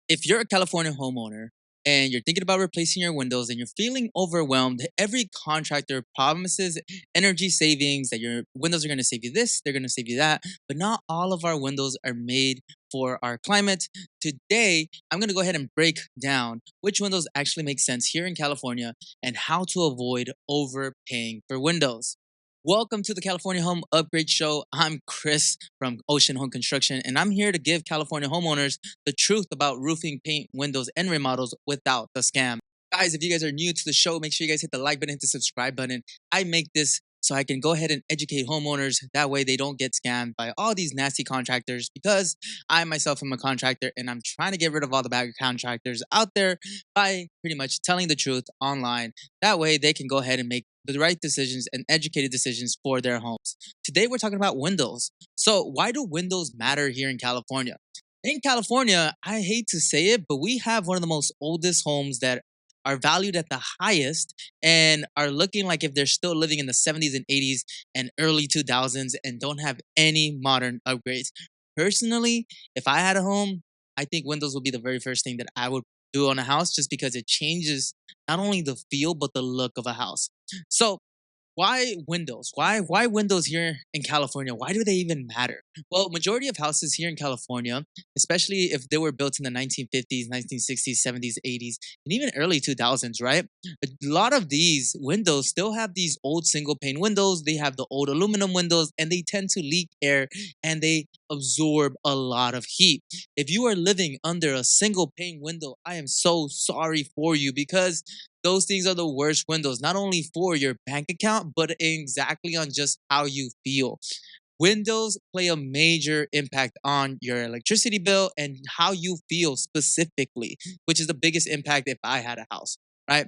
If you're a California homeowner and you're thinking about replacing your windows and you're feeling overwhelmed, every contractor promises energy savings that your windows are going to save you this, they're going to save you that, but not all of our windows are made for our climate. Today, I'm going to go ahead and break down which windows actually make sense here in California and how to avoid overpaying for windows. Welcome to the California Home Upgrade Show. I'm Chris from Ocean Home Construction, and I'm here to give California homeowners the truth about roofing, paint, windows, and remodels without the scam. Guys, if you guys are new to the show, make sure you guys hit the like button, hit the subscribe button. I make this so I can go ahead and educate homeowners. That way they don't get scammed by all these nasty contractors because I myself am a contractor and I'm trying to get rid of all the bad contractors out there by pretty much telling the truth online. That way they can go ahead and make the right decisions and educated decisions for their homes. Today we're talking about windows. So, why do windows matter here in California? In California, I hate to say it, but we have one of the most oldest homes that are valued at the highest and are looking like if they're still living in the 70s and 80s and early 2000s and don't have any modern upgrades. Personally, if I had a home, I think windows would be the very first thing that I would do on a house just because it changes not only the feel but the look of a house. So, why windows? Why windows here in California? Why do they even matter? Well, majority of houses here in California, especially if they were built in the 1950s, 1960s, 70s, 80s, and even early 2000s, right? A lot of these windows still have these old single pane windows. They have the old aluminum windows and they tend to leak air and they absorb a lot of heat. If you are living under a single pane window, I am so sorry for you because those things are the worst windows, not only for your bank account, but exactly on just how you feel. Windows play a major impact on your electricity bill and how you feel specifically, which is the biggest impact if I had a house, right?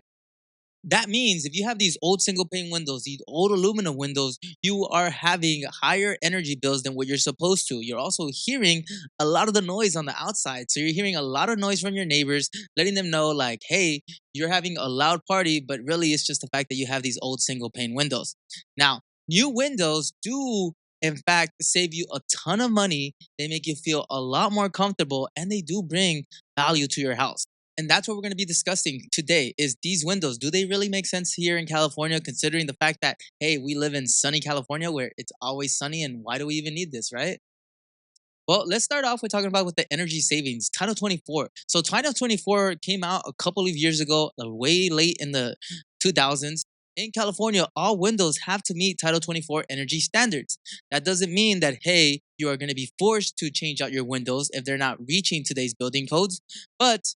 That means if you have these old single pane windows, these old aluminum windows, you are having higher energy bills than what you're supposed to. You're also hearing a lot of the noise on the outside. So you're hearing a lot of noise from your neighbors, letting them know, like, hey, you're having a loud party, but really it's just the fact that you have these old single pane windows. Now, new windows do, in fact, save you a ton of money. They make you feel a lot more comfortable and they do bring value to your house. And that's what we're going to be discussing today is these windows. Do they really make sense here in California, considering the fact that, hey, we live in sunny California where it's always sunny? And why do we even need this, right? Well, let's start off with talking about with the energy savings, Title 24. So Title 24 came out a couple of years ago, way late in the 2000s. In California, all windows have to meet Title 24 energy standards. That doesn't mean that, hey, you are going to be forced to change out your windows if they're not reaching today's building codes. But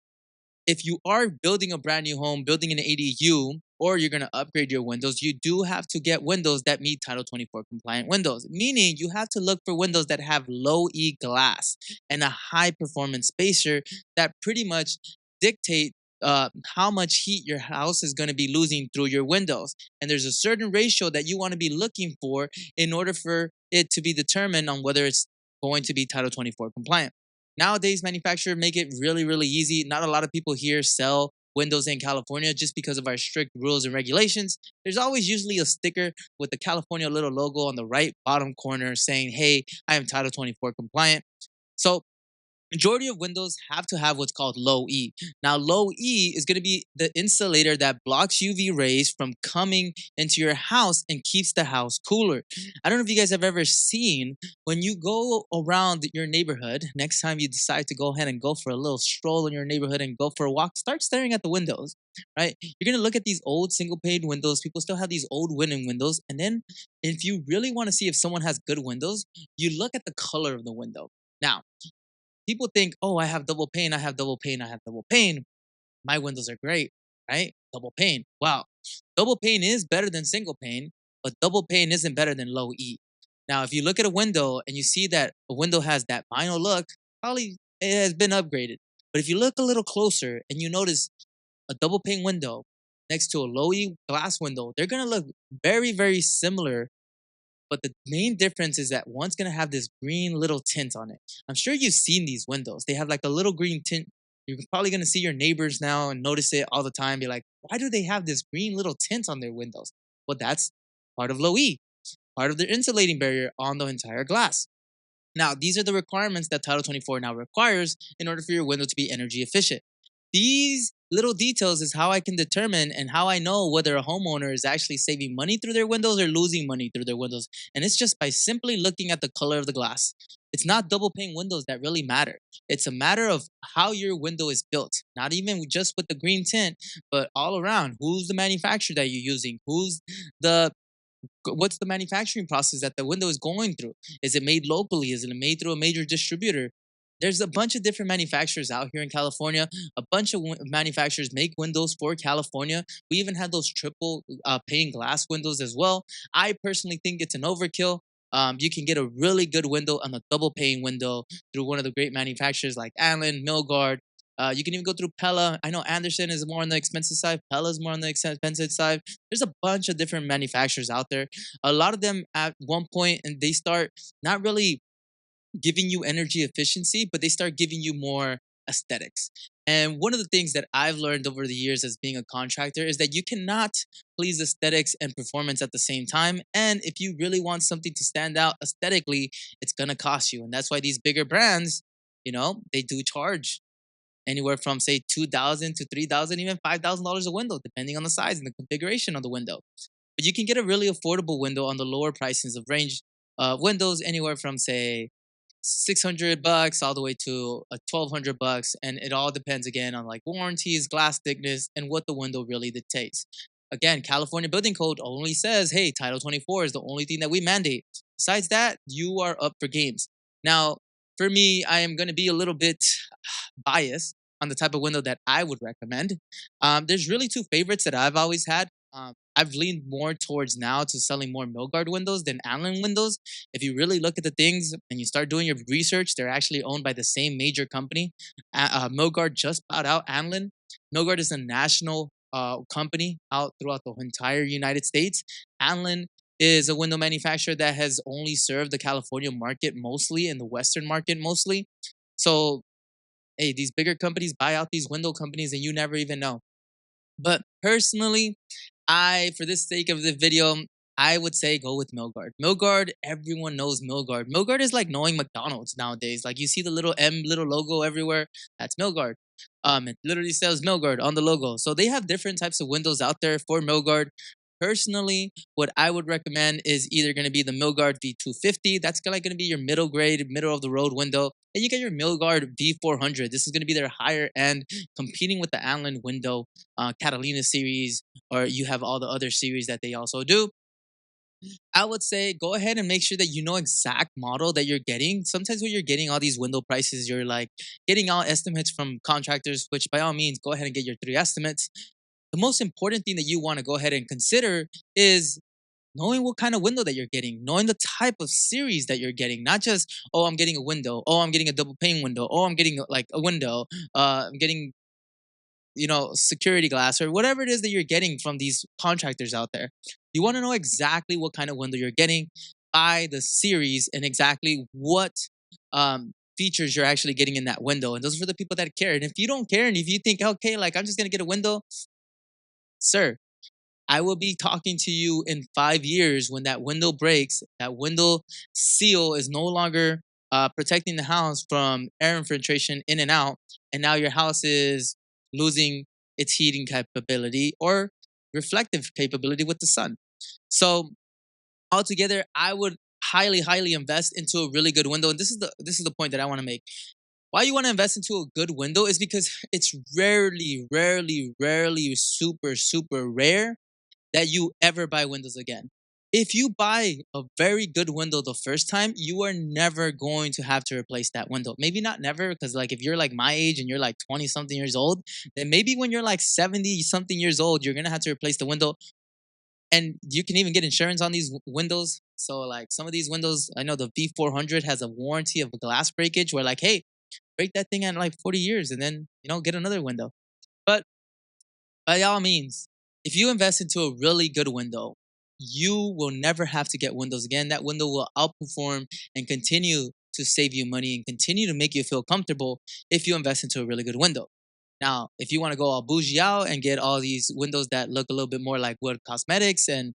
if you are building a brand new home, building an ADU, or you're going to upgrade your windows, you do have to get windows that meet Title 24 compliant windows, meaning you have to look for windows that have low E glass and a high performance spacer that pretty much dictate how much heat your house is going to be losing through your windows. And there's a certain ratio that you want to be looking for in order for it to be determined on whether it's going to be Title 24 compliant. Nowadays, manufacturers make it really, really easy. Not a lot of people here sell windows in California just because of our strict rules and regulations. There's always usually a sticker with the California little logo on the right bottom corner saying, hey, I am Title 24 compliant. So majority of windows have to have what's called low E. Now, low E is going to be the insulator that blocks UV rays from coming into your house and keeps the house cooler. I don't know if you guys have ever seen when you go around your neighborhood, next time you decide to go ahead and go for a little stroll in your neighborhood and go for a walk, start staring at the windows, right? You're going to look at these old single pane windows. People still have these old window windows. And then if you really want to see if someone has good windows, you look at the color of the window. Now, people think, oh, I have double pane, I have double pane, I have double pane. My windows are great, right? Double pane. Wow. Double pane is better than single pane, but double pane isn't better than low E. Now, if you look at a window and you see that a window has that vinyl look, probably it has been upgraded. But if you look a little closer and you notice a double pane window next to a low E glass window, they're going to look very, very similar, but the main difference is that one's gonna have this green little tint on it. I'm sure you've seen these windows. They have like a little green tint. You're probably gonna see your neighbors now and notice it all the time. Be like, why do they have this green little tint on their windows? Well, that's part of low E, part of their insulating barrier on the entire glass. Now, these are the requirements that Title 24 now requires in order for your window to be energy efficient. These little details is how I can determine and how I know whether a homeowner is actually saving money through their windows or losing money through their windows. And it's just by simply looking at the color of the glass. It's not double pane windows that really matter. It's a matter of how your window is built, not even just with the green tint, but all around. Who's the manufacturer that you're using? The what's the manufacturing process that the window is going through? Is it made locally? Is it made through a major distributor? There's a bunch of different manufacturers out here in California. A bunch of manufacturers make windows for California. We even had those triple pane glass windows as well. I personally think it's an overkill. You can get a really good window on a double pane window through one of the great manufacturers like Allen, Milgard. You can even go through Pella. I know Anderson is more on the expensive side. Pella is more on the expensive side. There's a bunch of different manufacturers out there. A lot of them at one point, and they start not really giving you energy efficiency, but they start giving you more aesthetics. And one of the things that I've learned over the years as being a contractor is that you cannot please aesthetics and performance at the same time. And if you really want something to stand out aesthetically, it's going to cost you. And that's why these bigger brands, they do charge anywhere from say 2,000 to 3,000, even $5,000 a window, depending on the size and the configuration of the window. But you can get a really affordable window on the lower prices of range windows, anywhere from say $600 all the way to $1,200, and it all depends again on like warranties, glass thickness, and what the window really dictates. Again, California Building Code only says, hey, Title 24 is the only thing that we mandate. Besides that, you are up for games. Now, for me, I am going to be a little bit biased on the type of window that I would recommend. There's really two favorites that I've always had. I've leaned more towards now to selling more Milgard windows than Allen windows. If you really look at the things and you start doing your research, they're actually owned by the same major company. Milgard just bought out Allen. Milgard is a national company out throughout the entire United States. Allen is a window manufacturer that has only served the California market mostly and the Western market mostly. So, hey, these bigger companies buy out these window companies and you never even know. But personally, for this sake of the video, I would say go with Milgard. Milgard, everyone knows Milgard. Milgard is like knowing McDonald's nowadays. Like you see the little little logo everywhere. That's Milgard. It literally says Milgard on the logo. So they have different types of windows out there for Milgard. Personally, what I would recommend is either going to be the Milgard V250. That's going to be your middle grade, middle of the road window. Then you get your Milgard V400. This is going to be their higher end, competing with the Allen window, Catalina series, or you have all the other series that they also do. I would say go ahead and make sure that you know exact model that you're getting. Sometimes when you're getting all these window prices, you're like getting all estimates from contractors, which by all means, go ahead and get your 3 estimates. The most important thing that you want to go ahead and consider is knowing what kind of window that you're getting, knowing the type of series that you're getting, not just, oh, I'm getting a window, oh, I'm getting a double pane window, oh, I'm getting like a window, I'm getting security glass or whatever it is that you're getting from these contractors out there. You want to know exactly what kind of window you're getting by the series and exactly what features you're actually getting in that window. And those are for the people that care. And if you don't care and if you think, okay, like I'm just going to get a window, sir, I will be talking to you in 5 years when that window breaks, that window seal is no longer protecting the house from air infiltration in and out. And now your house is losing its heating capability or reflective capability with the sun. So altogether, I would highly, highly invest into a really good window. And this is the point that I want to make. Why you want to invest into a good window is because it's rarely, rarely, rarely, super, super rare that you ever buy windows again. If you buy a very good window the first time, you are never going to have to replace that window. Maybe not never, because like if you're like my age and you're like 20 something years old, then maybe when you're like 70 something years old, you're gonna have to replace the window. And you can even get insurance on these windows. So like some of these windows, I know the V400 has a warranty of glass breakage where like, hey, break that thing at like 40 years and then, get another window. But by all means, if you invest into a really good window, you will never have to get windows again. That window will outperform and continue to save you money and continue to make you feel comfortable if you invest into a really good window. Now, if you want to go all bougie out and get all these windows that look a little bit more like wood cosmetics and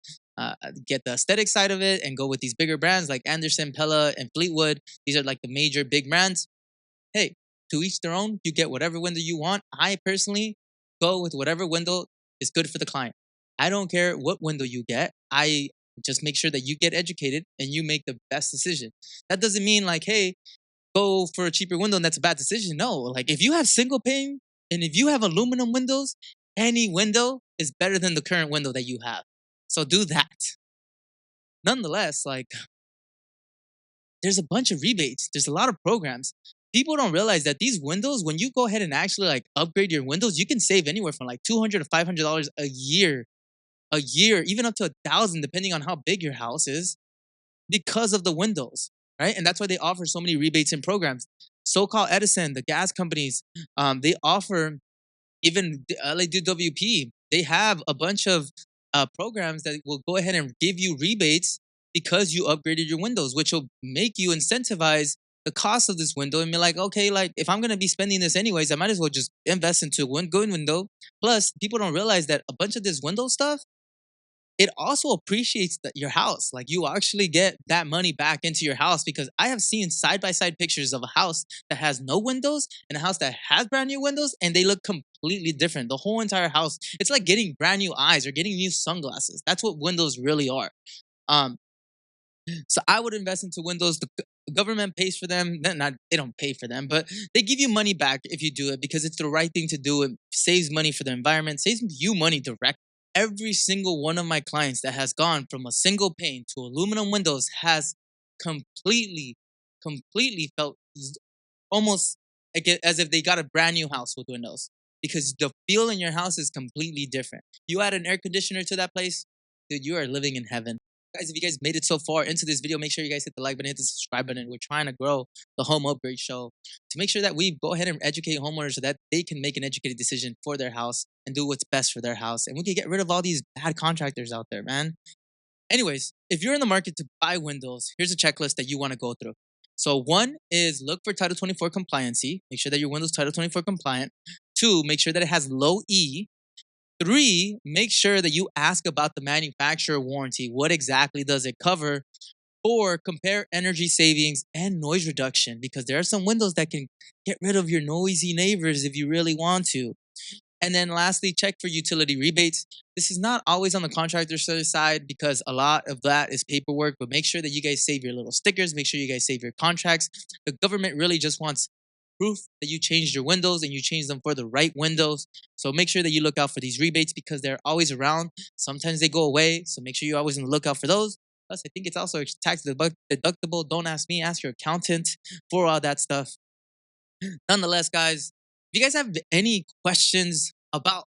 get the aesthetic side of it and go with these bigger brands like Anderson, Pella, and Fleetwood. These are like the major big brands. Hey, to each their own. You get whatever window you want. I personally go with whatever window is good for the client. I don't care what window you get. I just make sure that you get educated and you make the best decision. That doesn't mean like, hey, go for a cheaper window and that's a bad decision. No, like if you have single pane and if you have aluminum windows, any window is better than the current window that you have. So do that. Nonetheless, like there's a bunch of rebates. There's a lot of programs. People don't realize that these windows, when you go ahead and actually like upgrade your windows, you can save anywhere from like $200 to $500 a year, even up to 1,000, depending on how big your house is, because of the windows, right? And that's why they offer so many rebates and programs. So-called Edison, the gas companies, they offer even the LADWP, they have a bunch of programs that will go ahead and give you rebates because you upgraded your windows, which will make you incentivize the cost of this window and be like, okay, like if I'm gonna be spending this anyways, I might as well just invest into one good window. Plus, people don't realize that a bunch of this window stuff it also appreciates your house. Like you actually get that money back into your house because I have seen side by side pictures of a house that has no windows and a house that has brand new windows and they look completely different. The whole entire house, it's like getting brand new eyes or getting new sunglasses. That's what windows really are. Um, so I would invest into windows. The government pays for them. Not they don't pay for them, but they give you money back if you do it because it's the right thing to do. It saves money for the environment, saves you money directly. Every single one of my clients that has gone from a single pane to aluminum windows has completely, completely felt almost as if they got a brand new house with windows because the feel in your house is completely different. You add an air conditioner to that place, dude, you are living in heaven. Guys, if you guys made it so far into this video, make sure you guys hit the like button, hit the subscribe button. We're trying to grow the home upgrade show to make sure that we go ahead and educate homeowners so that they can make an educated decision for their house and do what's best for their house. And we can get rid of all these bad contractors out there, man. Anyways, if you're in the market to buy windows, here's a checklist that you want to go through. So one is look for Title 24 compliancy. Make sure that your window's Title 24 compliant. Two, make sure that it has low E. Three, make sure that you ask about the manufacturer warranty. What exactly does it cover? Four, compare energy savings and noise reduction because there are some windows that can get rid of your noisy neighbors if you really want to. And then lastly, check for utility rebates. This is not always on the contractor side because a lot of that is paperwork, but make sure that you guys save your little stickers. Make sure you guys save your contracts. The government really just wants proof that you changed your windows and you changed them for the right windows. So make sure that you look out for these rebates because they're always around. Sometimes they go away. So make sure you're always on the lookout for those. Plus, I think it's also tax deductible. Don't ask me, ask your accountant for all that stuff. Nonetheless, guys, if you guys have any questions about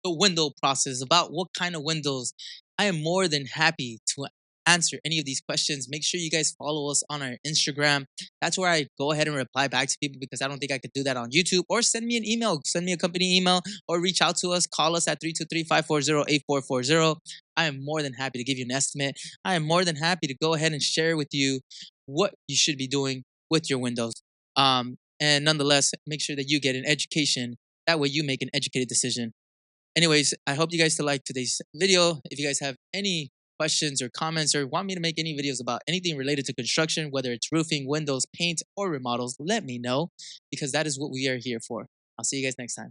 the window process, about what kind of windows, I am more than happy to answer any of these questions. Make sure you guys follow us on our Instagram. That's where I go ahead and reply back to people because I don't think I could do that on YouTube. Or send me an email, send me a company email, or reach out to us. Call us at 323-540-8440. I am more than happy to give you an estimate. I am more than happy to go ahead and share with you what you should be doing with your windows. And nonetheless, make sure that you get an education. That way you make an educated decision. Anyways, I hope you guys to like today's video. If you guys have any questions or comments or want me to make any videos about anything related to construction, whether it's roofing, windows, paint, or remodels, let me know because that is what we are here for. I'll see you guys next time.